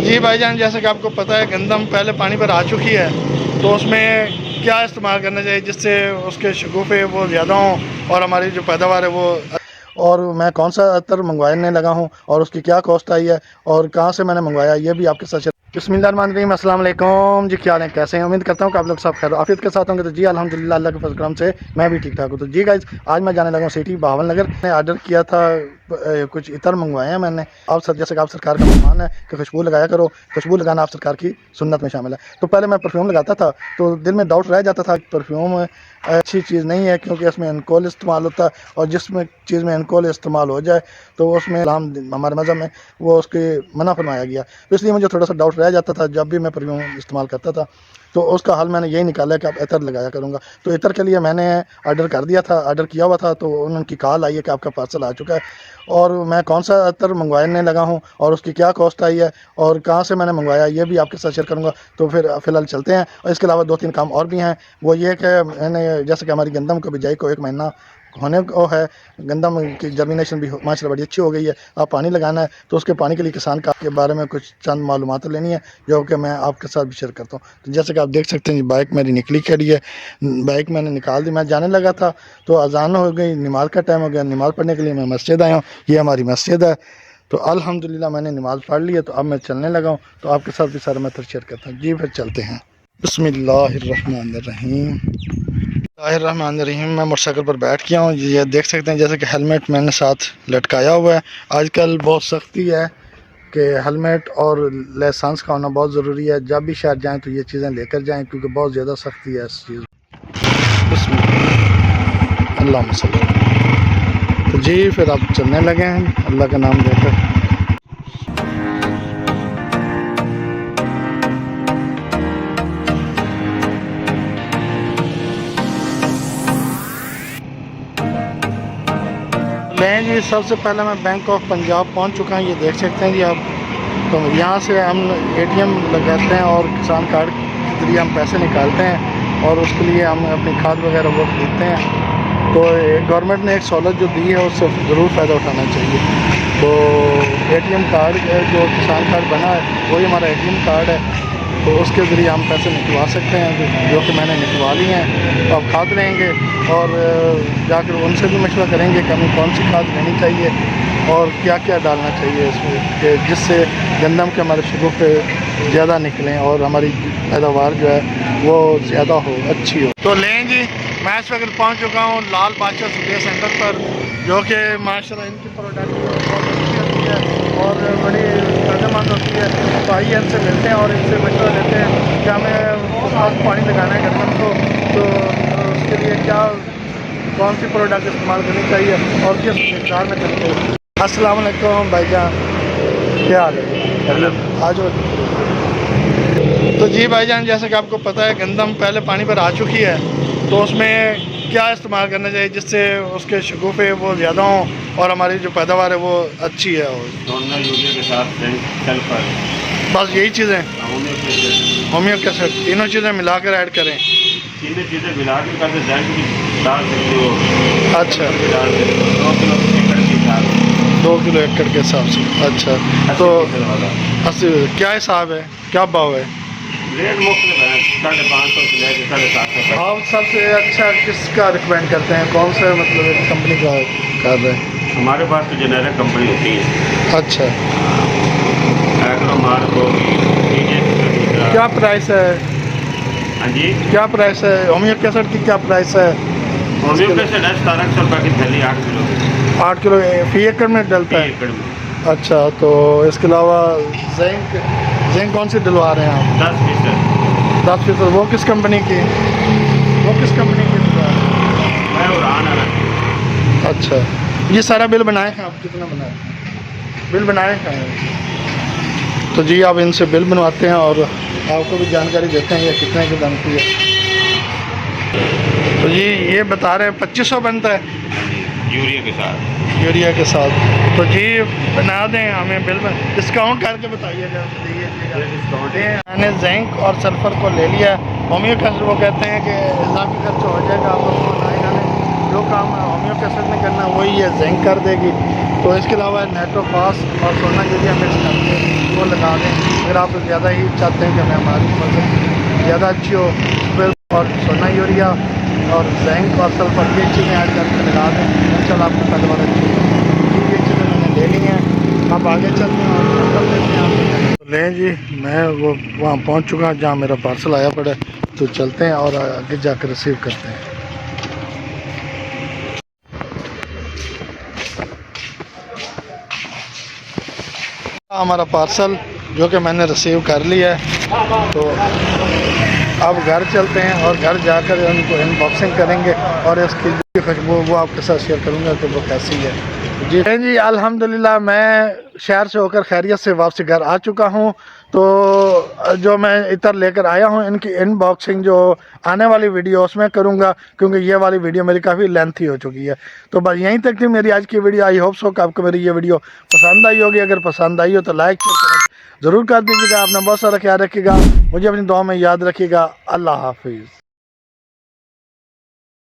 जी भाईजान, जैसे कि आपको पता है गंदम पहले पानी पर आ चुकी है, तो उसमें क्या इस्तेमाल करना चाहिए जिससे उसके शगुफ़े वो ज़्यादा हों और हमारी जो पैदावार है वो। और मैं कौन सा अतर मंगवाने लगा हूँ और उसकी क्या कॉस्ट आई है और कहाँ से मैंने मंगवाया, ये भी आपके साथ बिस्मिल्लाहिर्रहमानिर्रहीम। अस्सलाम वालेकुम जी, क्या हाल है, कैसे हैं? उम्मीद करता हूँ कि आप लोग सब खैर आफियत के साथ होंगे। तो जी अल्हम्दुलिल्लाह, अल्लाह के फज़ल करम से मैं भी ठीक ठाक हूँ। तो जी गाइस, आज मैं जाने लगा हूँ सिटी बहावल नगर। मैंने ऑर्डर किया था, कुछ इतर मंगवाए हैं मैंने। आप सब जैसे कि आप सरकार का मेहमान है कि खुशबू लगाया करो, खुशबू लगाना आप सरकार की सुन्नत में शामिल है। तो पहले मैं परफ्यूम लगाता था तो दिल में डाउट रह जाता था कि परफ्यूम अच्छी चीज़ नहीं है क्योंकि इसमें अल्कोहल इस्तेमाल होता है, और जिसमें चीज़ में अल्कोहल इस्तेमाल हो जाए तो उसमें इस्लाम हमारे मज़हब में वो उसके मना फरमाया गया। तो इसलिए मुझे थोड़ा सा डाउट रह जाता था जब भी मैं परफ्यूम इस्तेमाल करता था। तो उसका हल मैंने यही निकाला कि अब इतर लगाया करूँगा। तो इतर के लिए मैंने ऑर्डर कर दिया था, ऑर्डर किया हुआ था, तो उनकी कॉल आई है कि आपका पार्सल आ चुका है। और मैं कौन सा इतर मंगवाने लगा हूँ और उसकी क्या कॉस्ट आई है और कहाँ से मैंने मंगवाया, ये भी आपके साथ शेयर करूँगा। तो फिर फ़िलहाल चलते हैं। और इसके अलावा 2-3 काम और भी हैं। वो ये कि मैंने जैसे कि हमारी गंदम को बिजाई को 1 महीना होने को है। गंदम की जर्मिनेशन भी माशाल्लाह बड़ी अच्छी हो गई है। अब पानी लगाना है, तो उसके पानी के लिए किसान का के बारे में कुछ चंद मालूमात लेनी है जो कि मैं आपके साथ भी शेयर करता हूँ। तो जैसे कि आप देख सकते हैं, बाइक मेरी निकली खड़ी है। बाइक मैंने निकाल दी, मैं जाने लगा था तो अजान हो गई, नमाज का टाइम हो गया। नमाज़ पढ़ने के लिए मैं मस्जिद आया हूँ। ये हमारी मस्जिद है। तो अल्हम्दुलिल्लाह मैंने नमाज़ पढ़ ली है, तो अब मैं चलने लगा हूँ। तो आपके साथ भी सारा मैथड शेयर करता हूँ। जी फिर चलते हैं। बिस्मिल्लाहिर्रहमानिर्रहीम। मैं मोटरसाइकिल पर बैठ गया हूँ। ये देख सकते हैं जैसे कि हेलमेट मैंने साथ लटकाया हुआ है। आजकल बहुत सख्ती है कि हेलमेट और लाइसेंस का होना बहुत ज़रूरी है। जब भी शहर जाएं तो ये चीज़ें लेकर जाएं क्योंकि बहुत ज़्यादा सख्ती है इस चीज़। अल्लाह सल्लल्लाहु। तो जी फिर आप चलने लगे हैं अल्लाह का नाम लेकर। मैं जी सबसे पहले मैं बैंक ऑफ पंजाब पहुंच चुका हूं। ये देख सकते हैं जी आप। तो यहाँ से हम एटीएम लगाते हैं और किसान कार्ड के जरिए हम पैसे निकालते हैं और उसके लिए हम अपनी खाद वगैरह वो खरीदते हैं। तो गवर्नमेंट ने एक सहूलत जो दी है उससे ज़रूर फ़ायदा उठाना चाहिए। तो एटीएम कार्ड जो किसान कार्ड बना है वही हमारा एटीएम कार्ड है। तो उसके ज़रिए हम पैसे निकलवा सकते हैं जो कि मैंने निकलवा लिए हैं। तो अब खाद लेंगे और जाकर उनसे भी मशवरा करेंगे कि हमें कौन सी खाद लेनी चाहिए और क्या क्या डालना चाहिए इसमें कि जिससे गंदम के हमारे शगुफ़े ज़्यादा निकलें और हमारी पैदावार जो है वो ज़्यादा हो, अच्छी हो। तो लें जी, मैं इस वक्त पहुँच चुका हूँ लाल बादशाह सुपे सेंटर पर, जो कि माशाल्लाह इनकी प्रोडक्ट बहुत अच्छी होती है और बड़ी फ़ायदेमंद होती है। तो आइए इनसे मिलते हैं और इनसे मशवरा लेते हैं कि हमें खास पानी लगाना है गंदम को, तो उसके लिए क्या कौन सी प्रोडक्ट इस्तेमाल करनी चाहिए और किस मिक़दार में करनी चाहिए। अस्सलाम वालेकुम भाईजान, क्या हाल है? आज तो जी भाईजान, जैसे कि आपको पता है गंदम पहले पानी पर आ चुकी है, तो उसमें क्या इस्तेमाल करना चाहिए जिससे उसके शगुफ़े वो ज़्यादा हों और हमारी जो पैदावार है वो अच्छी है। और यूरिया के साथ सल्फर, बस यही चीज़ें होमियो के साथ तीनों चीज़ें मिलाकर ऐड करें। तीनों चीज़ें मिला के करते जैंक डाल सकते हो। अच्छा, 2 किलो एकड़ के हिसाब से। 2 किलो एकड़ के हिसाब से। अच्छा, तो 80 क्या हिसाब है, क्या भाव है? रेट मुख्तलिफ है, 550 से लेकर 750 तक। आप सबसे अच्छा किसका रिकमेंड करते हैं, कौन सा मतलब कंपनी का कर रहे हैं? हमारे पास तो जेनेरिक कंपनी होती है। अच्छा, एग्रोमार्क होगी। क्या प्राइस है? हाँ जी, क्या प्राइस है होमियो एसिड की, क्या प्राइस है? होमियो एसिड है 1700 रुपये की थैली, 8 किलो। 8 किलो फी एकड़ में डलता है? एकड़ में। अच्छा, तो इसके अलावा जिंक कौन सी डलवा रहे हैं आप? 10%। 10%। वो किस कंपनी की, वो किस कंपनी की डलवा रहे हैं? मैं उड़ान है। अच्छा, ये सारा बिल बनाए हैं आप? कितना बनाए, बिल बनाए हैं? तो जी आप इनसे बिल बनवाते हैं और आपको भी जानकारी देते हैं ये कितने की बनती है। तो जी ये बता रहे हैं 2500 बनता है यूरिया के साथ। यूरिया के साथ। तो जी बना दें, हमें बिल डिस्काउंट करके बताइएगा। मैंने जिंक और सल्फ़र को ले लिया। होमियो एसिड वो कहते हैं कि इजाफी खर्च हो जाएगा, आप उसको बनाएगा नहीं, जो काम होमियो एसिड में करना वही है जिंक कर देगी। तो इसके अलावा नाइट्रोफॉस और सोना यूरिया मिक्स करके वो लगा दें। अगर आप ज़्यादा ही चाहते हैं कि हमें हमारी फसल ज़्यादा अच्छी हो, और सोना यूरिया और जिंक और सल्फर ये चीज़ें आज करके लगा दें, इंशाल्लाह आपको पैदावार अच्छी होगी। ये चीज़ें मैंने ले ली हैं, आप आगे चलते हैं और कर लेते हैं। तो लें जी, मैं वो वहाँ पहुँच चुका जहाँ मेरा पार्सल आया पड़ा, तो चलते हैं और आगे जाकर रिसीव करते हैं। हमारा पार्सल जो कि मैंने रिसीव कर लिया है, तो अब घर चलते हैं और घर जाकर उनको अनबॉक्सिंग करेंगे और इसकी खुशबू वो आपके साथ शेयर करूंगा कि वो कैसी है। जी अल्हम्दुलिल्लाह मैं शहर से होकर खैरियत से वापसी घर आ चुका हूं। तो जो मैं इतर लेकर आया हूं इनकी अनबॉक्सिंग जो आने वाली वीडियो उसमें करूंगा, क्योंकि ये वाली वीडियो मेरी काफ़ी लेंथी हो चुकी है। तो बस यहीं तक थी मेरी आज की वीडियो। आई होप सो कि आपको मेरी ये वीडियो पसंद आई होगी। अगर पसंद आई हो तो लाइक ज़रूर कर दीजिएगा। अपना बहुत सारा ख्याल रखिएगा, मुझे अपनी दुआ में याद रखिएगा। अल्लाह हाफिज़।